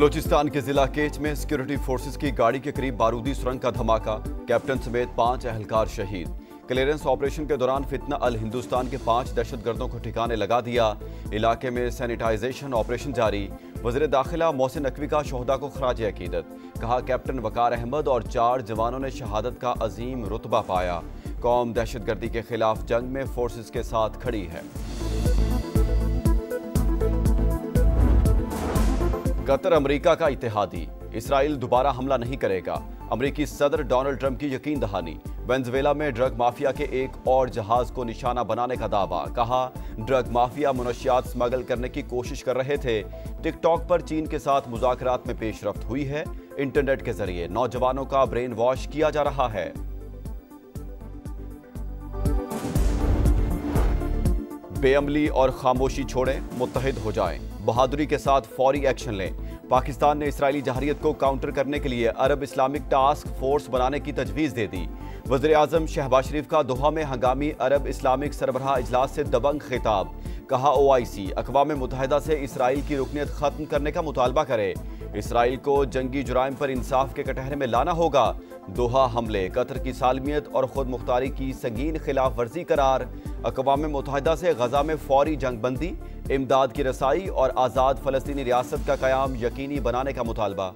बलूचिस्तान के जिला केच में सिक्योरिटी फोर्सेस की गाड़ी के करीब बारूदी सुरंग का धमाका, कैप्टन समेत 5 एहलकार शहीद। क्लियरेंस ऑपरेशन के दौरान फितना अल हिंदुस्तान के 5 दहशतगर्दों को ठिकाने लगा दिया। इलाके में सैनिटाइजेशन ऑपरेशन जारी। वज़ीर दाखिला मोहसिन नकवी का शोहदा को खराज अकीदत। कहा, कैप्टन वकार अहमद और 4 जवानों ने शहादत का अजीम रुतबा पाया। कौम दहशतगर्दी के खिलाफ जंग में फोर्सेस के साथ खड़ी है। कतर अमेरिका का इत्तेहादी, इसराइल दोबारा हमला नहीं करेगा। अमेरिकी सदर डोनाल्ड ट्रंप की यकीन दहानी। वेनेजुएला में ड्रग माफिया के एक और जहाज को निशाना बनाने का दावा। कहा, ड्रग माफिया मुनशियात स्मगल करने की कोशिश कर रहे थे। टिकटॉक पर चीन के साथ मुज़ाकरात में पेशरफ्त हुई है। इंटरनेट के जरिए नौजवानों का ब्रेन वॉश किया जा रहा है। बेअमली और खामोशी छोड़ें, मुत्तहिद हो जाएं। बहादुरी के साथ फौरी एक्शन लें। पाकिस्तान ने इसराइली जहारियत को काउंटर करने के लिए अरब इस्लामिक टास्क फोर्स बनाने की तजवीज़ दे दी। वज़ीर आज़म शहबाज शरीफ का दोहा में हंगामी अरब इस्लामिक सरबराह इजलास से दबंग खिताब। कहा, OIC अक़वाम मुत्तहिदा से इसराइल की रुकनियत ख़त्म करने का मुतालबा करे। इसराइल को जंगी जुराइम पर इंसाफ के कटहरे में लाना होगा। दोहा हमले कतर की सालमियत और खुद मुख्तारी की संगीन खिलाफ वर्जी करार। अक़वाम मुत्तहिदा से गजा में फौरी जंगबंदी, इमदाद की रसाई और आज़ाद फ़लस्तीनी रियासत का क़याम यकीनी बनाने का मुतालबा।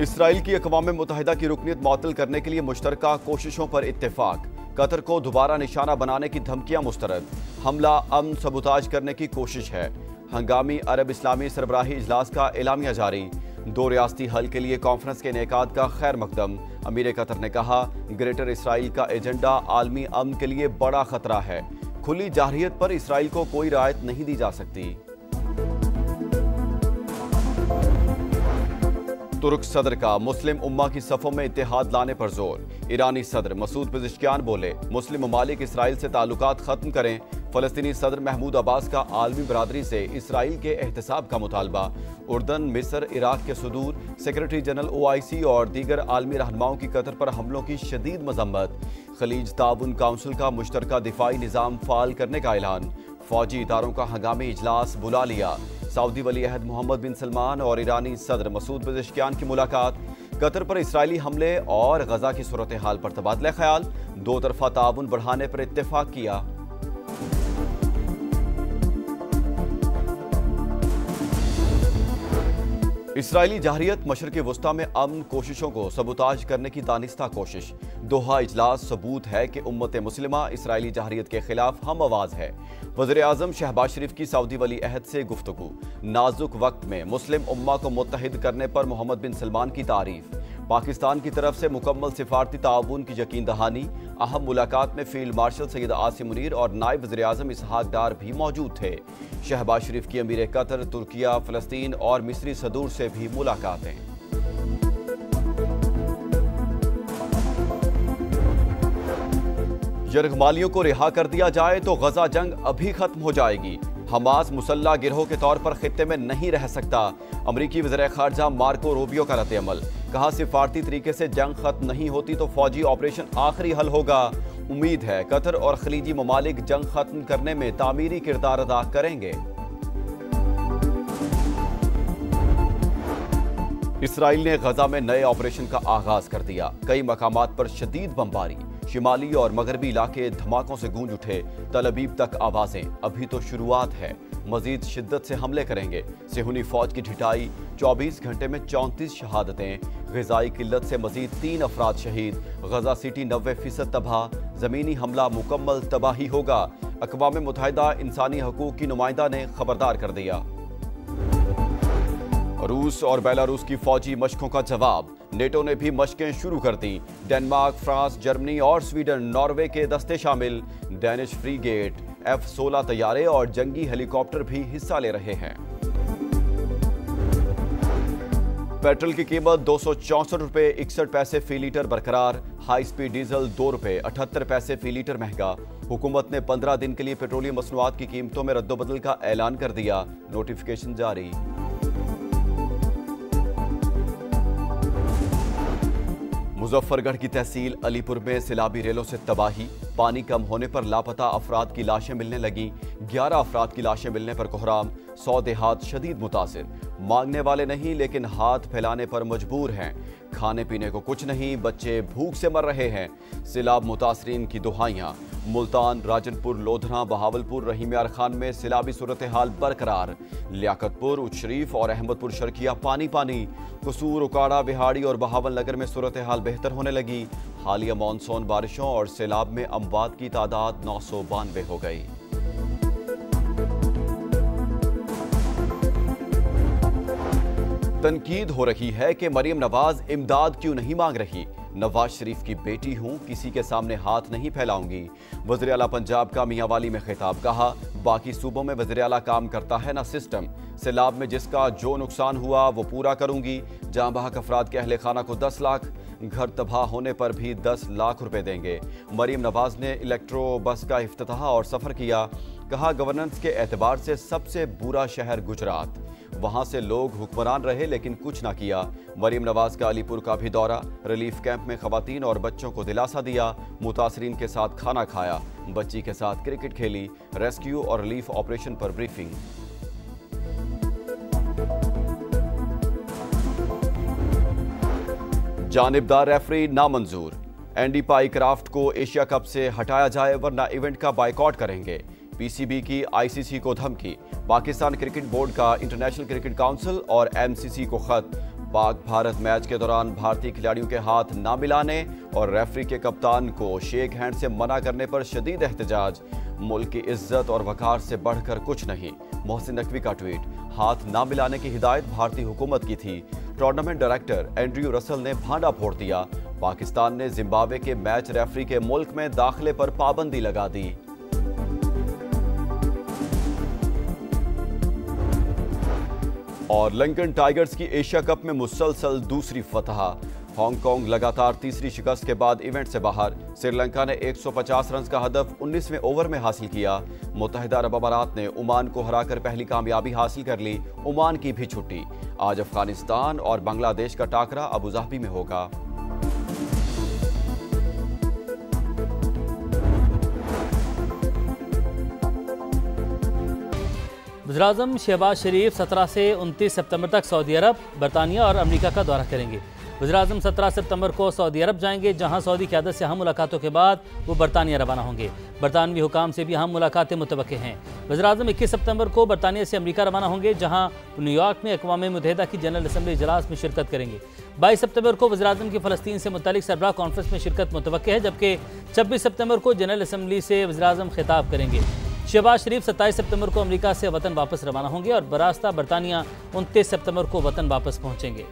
इसराइल की अक़वाम मुत्तहिदा की रुकनियत मुअत्तल करने के लिए मुश्तरका कोशिशों पर इत्तेफाक। कतर को दोबारा निशाना बनाने की धमकियां मुस्तरद। हमला अमन सबूताज करने की कोशिश है। हंगामी अरब इस्लामी सरबराही इजलास का एलामिया जारी। 2 रियासती हल के लिए कॉन्फ्रेंस के इनेकाद का खैर मकदम। अमीर कतर ने कहा, ग्रेटर इसराइल का एजेंडा आलमी अमन के लिए बड़ा खतरा है। खुली जारहियत पर इसराइल को कोई रियायत नहीं दी जा सकती। तुर्क सदर का मुस्लिम उम्मा की सफ़ों में इत्तेहाद लाने पर जोर। ईरानी सदर मसूद पेज़ेश्कियान बोले, मुस्लिम ममालिक इसराइल से ताल्लुकात ख़त्म करें। फ़लस्तीनी सदर महमूद अब्बास का आलमी बरादरी से इसराइल के एहतसाब का मुतालबा। उर्दन, मिस्र, इराक के सुदूर सेक्रेटरी जनरल OIC और दीगर आलमी रहनुमाओं की कतर पर हमलों की शदीद मजम्मत। खलीज ताउन काउंसिल का मुश्तरका दिफाई निज़ाम फ़ाल करने का ऐलान। फ़ौजी इदारों का हंगामी इजलास बुला लिया। सऊदी वली अहद मोहम्मद बिन सलमान और ईरानी सदर मसूद पेज़ेश्कियान की मुलाकात। कतर पर इसराइली हमले और गजा की सूरत हाल पर तबादला ख्याल। 2 तरफा ताउन बढ़ाने पर इत्तेफाक किया। इसराइली जहारियत मशरक़ी वस्ता में अमन कोशिशों को सबूताज करने की दानिस्ता कोशिश। दोहा इजलास सबूत है कि उम्मत मुस्लिमा इसराइली जहारियत के खिलाफ हम आवाज़ है। वज़ीर आज़म शहबाज शरीफ की सऊदी वली अहद से गुफ्तगू। नाजुक वक्त में मुस्लिम उम्मा को मुत्तहिद करने पर मोहम्मद बिन सलमान की तारीफ। पाकिस्तान की तरफ से मुकम्मल सिफारती ताउन की यकीन दहानी। अहम मुलाकात में फील्ड मार्शल सैयद आसिम मुनीर और नायब वज़ीर आज़म इसहाक डार भी मौजूद थे। शहबाज शरीफ की अमीर कतर, तुर्किया, फ़लस्तीन और मिस्री सदूर से भी मुलाकातें। यरगमालियों को रिहा कर दिया जाए तो गजा जंग अभी खत्म हो जाएगी। हमास मुसल्ला गिरोह के तौर पर खित्ते में नहीं रह सकता। अमरीकी वज़ीर ख़ारजा मार्को रूबियो का रद्द-ए-अमल। कहा, सिफारती तरीके से जंग खत्म नहीं होती तो फौजी ऑपरेशन आखिरी हल होगा। उम्मीद है कतर और खलीजी ममालिक जंग खत्म करने में तामीरी किरदार अदा करेंगे। इसराइल ने गजा में नए ऑपरेशन का आगाज कर दिया। कई मकामात पर शदीद बमबारी। शिमाली और मगरबी इलाके धमाकों से गूंज उठे। तल अबीब तक आवाजें। अभी तो शुरुआत है, मजीद शिद्दत से हमले करेंगे। सेहूनी फौज की ढिठाई। 24 घंटे में 34 शहादतें। ग़िज़ाई किल्लत से मजीद 3 अफराद शहीद। गजा सिटी 90% तबाह। ज़मीनी हमला मुकम्मल तबाही होगा। अक़वाम मुत्तहिदा इंसानी हकूक़ की नुमाइंदा ने खबरदार कर दिया। रूस और बेलारूस की फौजी मशकों का जवाब। नेटो ने भी मशकें शुरू कर दी। डेनमार्क, फ्रांस, जर्मनी और स्वीडन, नॉर्वे के दस्ते शामिल। डेनिश फ्रीगेट, F-16 तैयारे और जंगी हेलीकॉप्टर भी हिस्सा ले रहे हैं। पेट्रोल की कीमत 264 रुपये 61 पैसे फी लीटर बरकरार। हाई स्पीड डीजल 2 रुपये 78 पैसे फी लीटर महंगा। हुकूमत ने 15 दिन के लिए पेट्रोलियम मसनूआत की कीमतों में रद्दोबदल का ऐलान कर दिया। नोटिफिकेशन जारी। मुजफ्फरगढ़ की तहसील अलीपुर में सैलाबी रेलों से तबाही, पानी कम होने पर लापता अफराद की लाशें मिलने लगी। 11 अफराद की लाशें मिलने पर कोहराम, 100 देहात शदीद मुतासिर। मांगने वाले नहीं लेकिन हाथ फैलाने पर मजबूर हैं। खाने पीने को कुछ नहीं, बच्चे भूख से मर रहे हैं। सैलाब मुतासरीन की दुहाइयां। मुल्तान, राजनपुर, लोधरा, बहावलपुर, रहीम यार खान में सैलाबी सूरत हाल बरकरार। लियाकतपुर, उच्च शरीफ और अहमदपुर शर्किया पानी पानी। कसूर, उकाड़ा, बिहाड़ी और बहावल नगर में सूरत हाल बेहतर होने लगी। हालिया मानसून बारिशों और सैलाब में अमवात की तादाद 992 हो गई। तनकीद हो रही है कि मरियम नवाज इमदाद क्यों नहीं मांग रही। नवाज शरीफ की बेटी हूं, किसी के सामने हाथ नहीं फैलाऊंगी। वज़ीर आला पंजाब का मियांवाली में खिताब। कहा, बाकी सूबों में वज़ीर आला काम करता है ना सिस्टम। सैलाब में जिसका जो नुकसान हुआ वो पूरा करूंगी। जहां बहक अफराद के अहले खाना को 10 लाख, घर तबाह होने पर भी 10 लाख रुपए देंगे। मरियम नवाज ने इलेक्ट्रो बस का इफ्तिताह और सफ़र किया। कहा, गवर्नेंस के एतबार से सबसे बुरा शहर गुजरात, वहां से लोग हुक्मरान रहे लेकिन कुछ ना किया। मरियम नवाज का अलीपुर का भी दौरा, रिलीफ कैंप में खवातीन और बच्चों को दिलासा दिया। मुतासरीन के साथ खाना खाया, बच्ची के साथ क्रिकेट खेली। रेस्क्यू और रिलीफ ऑपरेशन पर ब्रीफिंग। जानिबदार रेफरी नामंजूर। एंडी पाईक्राफ्ट को एशिया कप से हटाया जाए वरना इवेंट का बायकॉट करेंगे। पीसीबी की आईसीसी को धमकी। पाकिस्तान क्रिकेट बोर्ड का इंटरनेशनल क्रिकेट काउंसिल और एमसीसी को खत। पाक भारत मैच के दौरान भारतीय खिलाड़ियों के हाथ ना मिलाने और रेफरी के कप्तान को शेक हैंड से मना करने पर शदीद एहतजाज। मुल्क की इज्जत और वकार से बढ़कर कुछ नहीं। मोहसिन नकवी का ट्वीट। हाथ ना मिलाने की हिदायत भारतीय हुकूमत की थी। टूर्नामेंट डायरेक्टर एंड्रयू रसल ने भांडा फोड़ दिया। पाकिस्तान ने जिम्बाब्वे के मैच रेफरी के मुल्क में दाखिले पर पाबंदी लगा दी। और लंकन टाइगर्स की एशिया कप में मुसलसल दूसरी फतह। हांगकांग लगातार तीसरी शिकस्त के बाद इवेंट से बाहर। श्रीलंका ने 150 रन का हदफ 19वें ओवर में हासिल किया। मुत्तहिदा अरब अमारात ने ओमान को हराकर पहली कामयाबी हासिल कर ली। ओमान की भी छुट्टी। आज अफगानिस्तान और बांग्लादेश का टाकरा अबू धाबी में होगा। वज़ीर-ए-आज़म शहबाज शरीफ 17 से 29 सितंबर तक सऊदी अरब, बरतानिया और अमेरिका का दौरा करेंगे। वज़ीर-ए-आज़म 17 सितंबर को सऊदी अरब जाएंगे, जहां सऊदी क़यादत से अहम मुलाकातों के बाद वो बरतानिया रवाना होंगे। बरतानवी हुकाम से भी अहम मुलाकातें मुतवक्के हैं। वज़ीर-ए-आज़म 21 सितंबर को बरतानिया से अमेरिका रवाना होंगे, जहां न्यूयॉर्क में अक़वाम मुत्तहिदा की जनरल असम्बली इजलास में शिरकत करेंगे। 22 सितंबर को वज़ीर-ए-आज़म की फ़लस्तीन से मुतल्लिक़ सरबराह कॉन्फ्रेंस में शिरकत मुतवक्के है, जबकि 26 सितंबर को जनरल असम्बली से वज़ीर-ए-आज़म खिताब करेंगे। शहबाज शरीफ 27 सितंबर को अमेरिका से वतन वापस रवाना होंगे और बरास्ता बरतानिया 29 सितंबर को वतन वापस पहुंचेंगे।